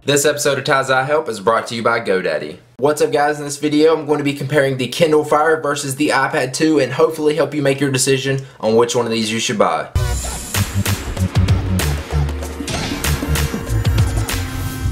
This episode of Ty's Eye Help is brought to you by GoDaddy. What's up guys, in this video I'm going to be comparing the Kindle Fire versus the iPad 2 and hopefully help you make your decision on which one of these you should buy.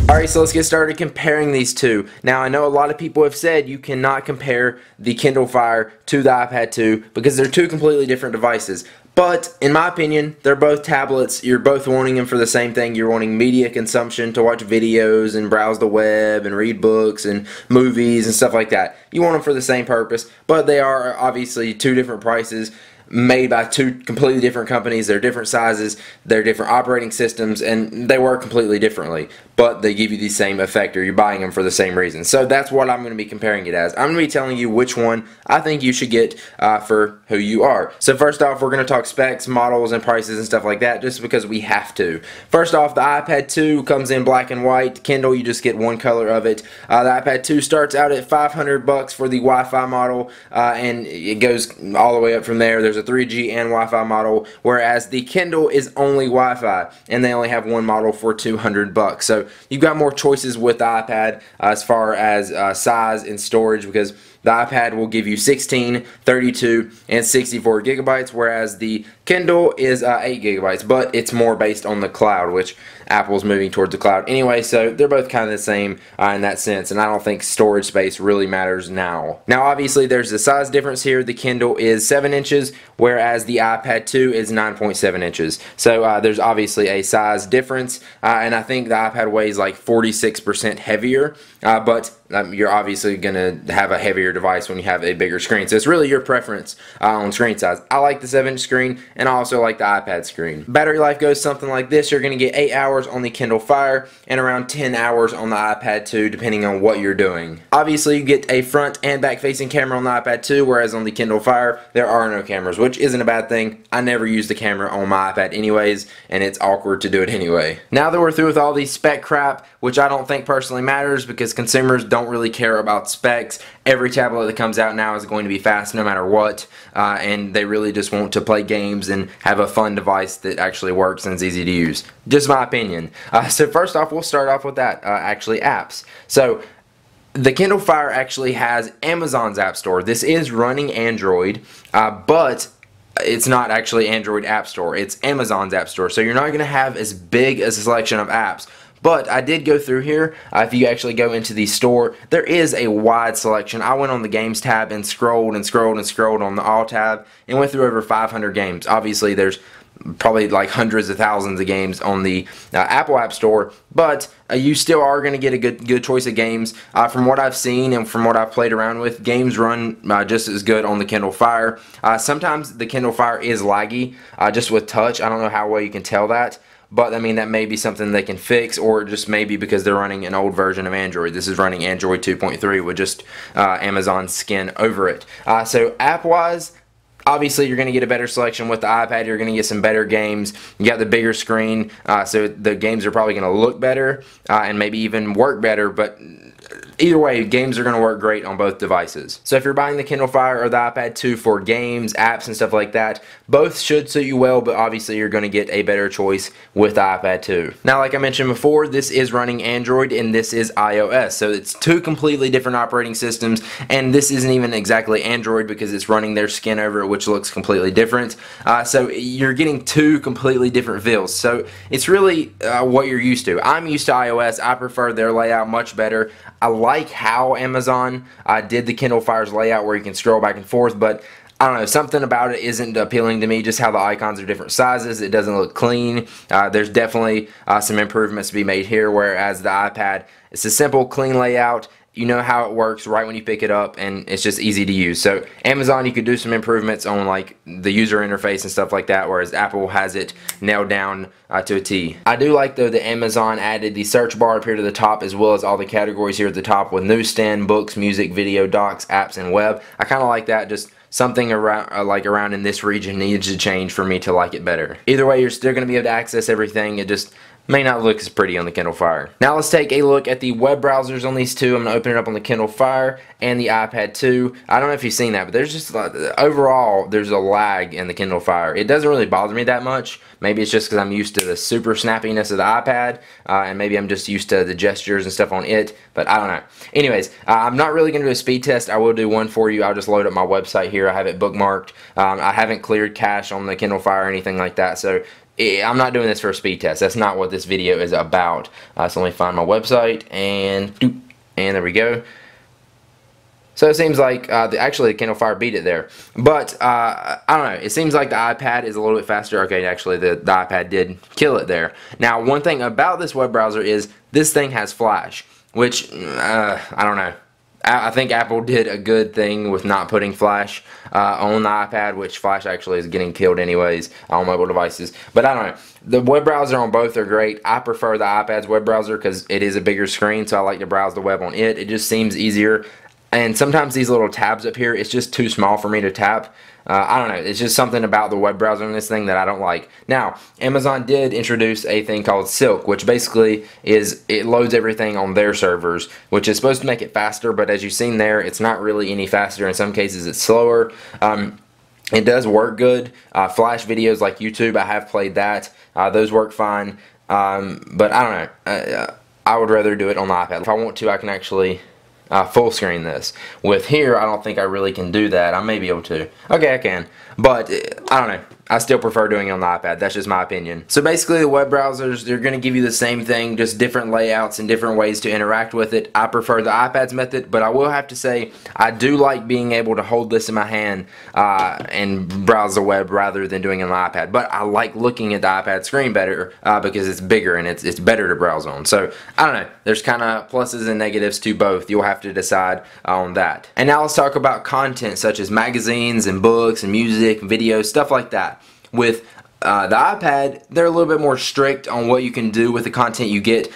Alright, so let's get started comparing these two. Now I know a lot of people have said you cannot compare the Kindle Fire to the iPad 2 because they're two completely different devices. But, in my opinion, they're both tablets. You're both wanting them for the same thing. You're wanting media consumption to watch videos and browse the web and read books and movies and stuff like that. You want them for the same purpose, but they are obviously two different prices, made by two completely different companies. They're different sizes, they're different operating systems, and they work completely differently, but they give you the same effect, or you're buying them for the same reason. So that's what I'm going to be comparing it as. I'm going to be telling you which one I think you should get for who you are. So first off, we're going to talk specs, models, and prices and stuff like that, just because we have to. First off, the iPad 2 comes in black and white. Kindle, you just get one color of it. The iPad 2 starts out at $500 for the Wi-Fi model, and it goes all the way up from there. There's a 3G and Wi-Fi model, whereas the Kindle is only Wi-Fi, and they only have one model for $200. So you've got more choices with the iPad as far as size and storage, because the iPad will give you 16, 32, and 64 gigabytes, whereas the Kindle is 8 gigabytes, but it's more based on the cloud, which Apple's moving towards the cloud anyway, so they're both kind of the same in that sense, and I don't think storage space really matters now. Now, obviously, there's a size difference here. The Kindle is 7 inches, whereas the iPad 2 is 9.7 inches. So there's obviously a size difference, and I think the iPad weighs like 46% heavier, but you're obviously going to have a heavier device when you have a bigger screen. So it's really your preference on screen size. I like the 7-inch screen, and I also like the iPad screen. Battery life goes something like this. You're going to get 8 hours on the Kindle Fire and around 10 hours on the iPad 2, depending on what you're doing. Obviously, you get a front and back facing camera on the iPad 2, whereas on the Kindle Fire, there are no cameras, which isn't a bad thing. I never use the camera on my iPad anyways, and it's awkward to do it anyway. Now that we're through with all these spec crap, which I don't think personally matters because consumers don't really care about specs. Every tablet that comes out now is going to be fast no matter what, and they really just want to play games and have a fun device that actually works and is easy to use. Just my opinion. So first off, we'll start off with that, actually apps. So the Kindle Fire actually has Amazon's App Store. This is running Android, but it's not actually Android App Store. It's Amazon's App Store. So you're not going to have as big a selection of apps. But I did go through here. If you actually go into the store, there is a wide selection. I went on the games tab and scrolled and scrolled and scrolled on the all tab and went through over 500 games. Obviously, there's probably like hundreds of thousands of games on the Apple App Store, but you still are going to get a good choice of games. From what I've seen and from what I've played around with, games run just as good on the Kindle Fire. Sometimes the Kindle Fire is laggy just with touch. I don't know how well you can tell that. But, I mean, that may be something they can fix, or just maybe because they're running an old version of Android. This is running Android 2.3 with just Amazon's skin over it. So, app-wise, obviously you're going to get a better selection with the iPad. You're going to get some better games. You got the bigger screen, so the games are probably going to look better and maybe even work better, but either way, games are going to work great on both devices. So if you're buying the Kindle Fire or the iPad 2 for games, apps, and stuff like that, both should suit you well, but obviously you're going to get a better choice with the iPad 2. Now, like I mentioned before, this is running Android and this is iOS. So it's two completely different operating systems, and this isn't even exactly Android because it's running their skin over it, which looks completely different. So you're getting two completely different feels. So it's really what you're used to. I'm used to iOS. I prefer their layout much better. I like how Amazon did the Kindle Fire's layout where you can scroll back and forth, but I don't know, something about it isn't appealing to me, just how the icons are different sizes. It doesn't look clean. There's definitely some improvements to be made here, whereas the iPad, it's a simple, clean layout. You know how it works right when you pick it up, and it's just easy to use. So Amazon, you could do some improvements on like the user interface and stuff like that, whereas Apple has it nailed down to a T. I do like though that Amazon added the search bar up here to the top, as well as all the categories here at the top with newsstand, books, music, video, docs, apps, and web. I kind of like that. Just something around around in this region needs to change for me to like it better. Either way, you're still going to be able to access everything. It just may not look as pretty on the Kindle Fire. Now let's take a look at the web browsers on these two. I'm going to open it up on the Kindle Fire and the iPad 2. I don't know if you've seen that, but there's just overall there's a lag in the Kindle Fire. It doesn't really bother me that much. Maybe it's just because I'm used to the super snappiness of the iPad, and maybe I'm just used to the gestures and stuff on it, but I don't know. Anyways, I'm not really going to do a speed test. I will do one for you. I'll just load up my website here. I have it bookmarked. I haven't cleared cache on the Kindle Fire or anything like that, so I'm not doing this for a speed test. That's not what this video is about. So let me find my website, and there we go. So it seems like actually the Kindle Fire beat it there, but I don't know. It seems like the iPad is a little bit faster. Okay, actually the iPad did kill it there. Now, one thing about this web browser is this thing has Flash, which I don't know. I think Apple did a good thing with not putting Flash on the iPad, which Flash actually is getting killed anyways on mobile devices. But I don't know. The web browser on both are great. I prefer the iPad's web browser because it is a bigger screen, so I like to browse the web on it. It just seems easier. And sometimes these little tabs up here, it's just too small for me to tap. I don't know, it's just something about the web browser on this thing that I don't like. Now, Amazon did introduce a thing called Silk, which basically is, it loads everything on their servers, which is supposed to make it faster, but as you've seen there, it's not really any faster. In some cases, it's slower. It does work good. Flash videos like YouTube, I have played that. Those work fine. But I don't know. I would rather do it on the iPad. If I want to, I can actually full screen this. With here, I don't think I really can do that. I may be able to. Okay, I can. But, I don't know. I still prefer doing it on the iPad. That's just my opinion. So basically, the web browsers, they're going to give you the same thing, just different layouts and different ways to interact with it. I prefer the iPad's method, but I will have to say, I do like being able to hold this in my hand and browse the web rather than doing it on the iPad. But I like looking at the iPad screen better because it's bigger and it's better to browse on. So, I don't know. There's kind of pluses and negatives to both. You'll have to decide on that. And now let's talk about content such as magazines and books and music, videos, stuff like that. With the iPad, they're a little bit more strict on what you can do with the content you get.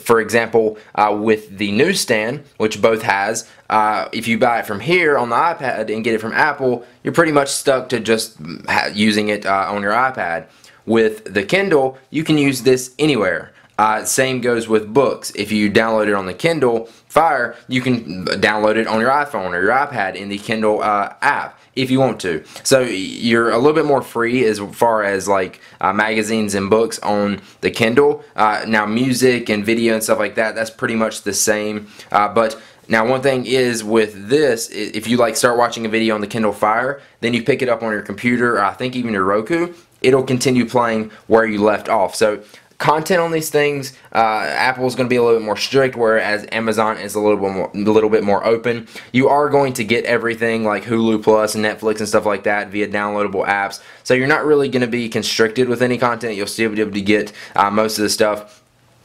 For example, with the newsstand, which both has, if you buy it from here on the iPad and get it from Apple, you're pretty much stuck to just using it on your iPad. With the Kindle, you can use this anywhere. Same goes with books. If you download it on the Kindle Fire, you can download it on your iPhone or your iPad in the Kindle app if you want to. So you're a little bit more free as far as like magazines and books on the Kindle. Now music and video and stuff like that, that's pretty much the same. But now one thing is with this, if you like start watching a video on the Kindle Fire, then you pick it up on your computer, or I think even your Roku, it'll continue playing where you left off. So content on these things, Apple's going to be a little bit more strict, whereas Amazon is a little bit more open. You are going to get everything like Hulu Plus and Netflix and stuff like that via downloadable apps. So you're not really going to be constricted with any content. You'll still be able to get most of the stuff.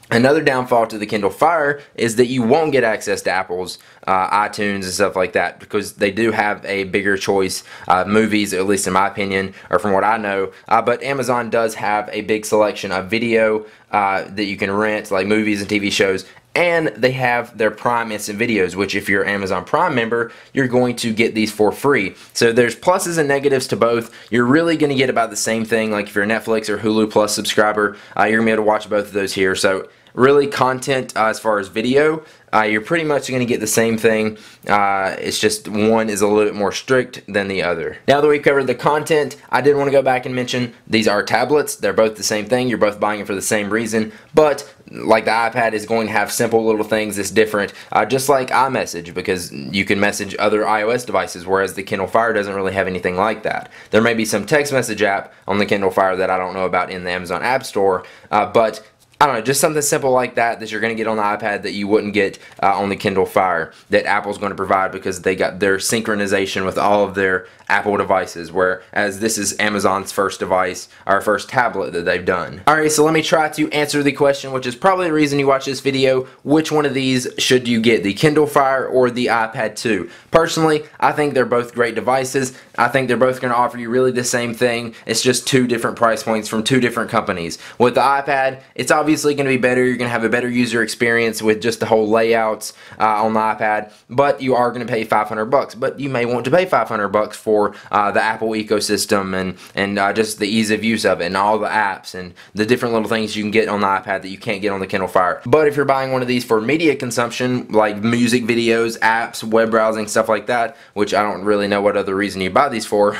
Another downfall to the Kindle Fire is that you won't get access to Apple's iTunes and stuff like that, because they do have a bigger choice of movies, at least in my opinion, or from what I know. But Amazon does have a big selection of video that you can rent, like movies and TV shows. And they have their Prime Instant Videos, which if you're an Amazon Prime member, you're going to get these for free. So there's pluses and negatives to both. You're really going to get about the same thing. Like if you're a Netflix or Hulu Plus subscriber, you're going to be able to watch both of those here. So really content as far as video, you're pretty much going to get the same thing. It's just one is a little bit more strict than the other. Now that we've covered the content, I did want to go back and mention these are tablets. They're both the same thing. You're both buying it for the same reason. But like the iPad is going to have simple little things that's different, just like iMessage, because you can message other iOS devices, whereas the Kindle Fire doesn't really have anything like that. There may be some text message app on the Kindle Fire that I don't know about in the Amazon App Store, but I don't know, just something simple like that that you're going to get on the iPad that you wouldn't get on the Kindle Fire, that Apple's going to provide because they got their synchronization with all of their Apple devices, whereas this is Amazon's first device, or first tablet that they've done. Alright, so let me try to answer the question, which is probably the reason you watch this video. Which one of these should you get, the Kindle Fire or the iPad 2? Personally, I think they're both great devices. I think they're both going to offer you really the same thing. It's just two different price points from two different companies. With the iPad, it's obviously obviously going to be better. You're going to have a better user experience with just the whole layouts on the iPad, but you are going to pay $500. But you may want to pay $500 for the Apple ecosystem and just the ease of use of it and all the apps and the different little things you can get on the iPad that you can't get on the Kindle Fire. But if you're buying one of these for media consumption, like music videos, apps, web browsing, stuff like that, which I don't really know what other reason you buy these for,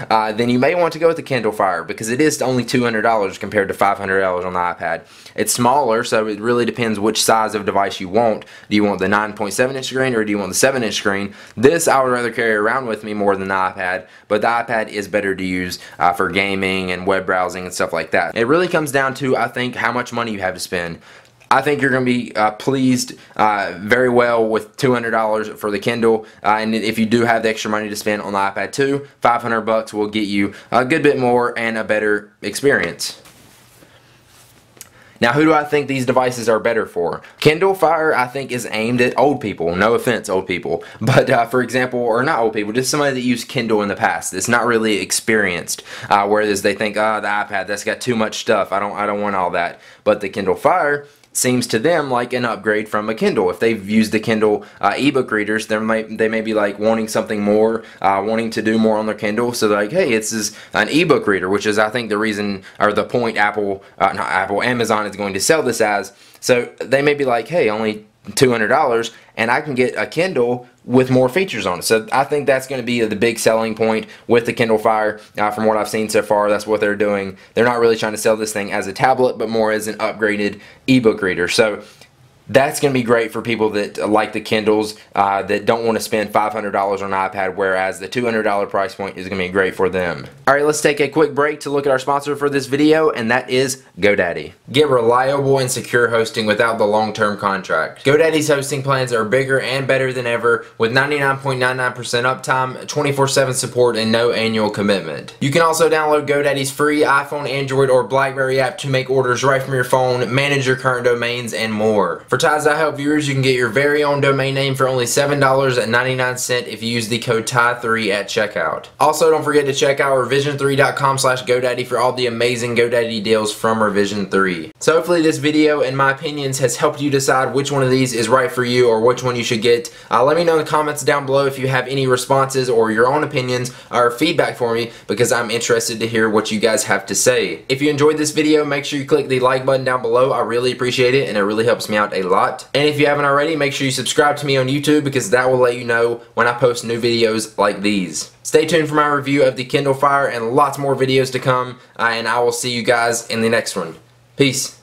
then you may want to go with the Kindle Fire, because it is only $200 compared to $500 on the iPad. It's smaller, so it really depends which size of device you want. Do you want the 9.7-inch screen or do you want the 7-inch screen? This I would rather carry around with me more than the iPad, but the iPad is better to use for gaming and web browsing and stuff like that. It really comes down to, I think, how much money you have to spend. I think you're going to be pleased very well with $200 for the Kindle, and if you do have the extra money to spend on the iPad 2, $500 will get you a good bit more and a better experience. Now, who do I think these devices are better for? Kindle Fire, I think, is aimed at old people. No offense, old people. But, for example, or not old people, just somebody that used Kindle in the past that's not really experienced. Whereas they think, oh, the iPad, that's got too much stuff. I don't want all that. But the Kindle Fire seems to them like an upgrade from a Kindle. If they've used the Kindle ebook readers, they may be like wanting something more, wanting to do more on their Kindle. So they're like, hey, this is an ebook reader, which is, I think, the reason or the point Amazon is going to sell this as. So they may be like, hey, only $200 and I can get a Kindle with more features on it. So I think that's going to be the big selling point with the Kindle Fire. From what I've seen so far, that's what they're doing. They're not really trying to sell this thing as a tablet, but more as an upgraded ebook reader. So that's going to be great for people that like the Kindles, that don't want to spend $500 on an iPad, whereas the $200 price point is going to be great for them. Alright, let's take a quick break to look at our sponsor for this video, and that is GoDaddy. Get reliable and secure hosting without the long-term contract. GoDaddy's hosting plans are bigger and better than ever, with 99.99% uptime, 24/7 support, and no annual commitment. You can also download GoDaddy's free iPhone, Android, or BlackBerry app to make orders right from your phone, manage your current domains, and more. For Ties.help viewers, you can get your very own domain name for only $7.99 if you use the code TIE3 at checkout. Also, don't forget to check out revision3.com/GoDaddy for all the amazing GoDaddy deals from Revision 3. So hopefully this video and my opinions has helped you decide which one of these is right for you or which one you should get. Let me know in the comments down below if you have any responses or your own opinions or feedback for me, because I'm interested to hear what you guys have to say. If you enjoyed this video, make sure you click the like button down below. I really appreciate it, and it really helps me out a lot. And if you haven't already, make sure you subscribe to me on YouTube, because that will let you know when I post new videos like these. Stay tuned for my review of the Kindle Fire and lots more videos to come, and I will see you guys in the next one. Peace.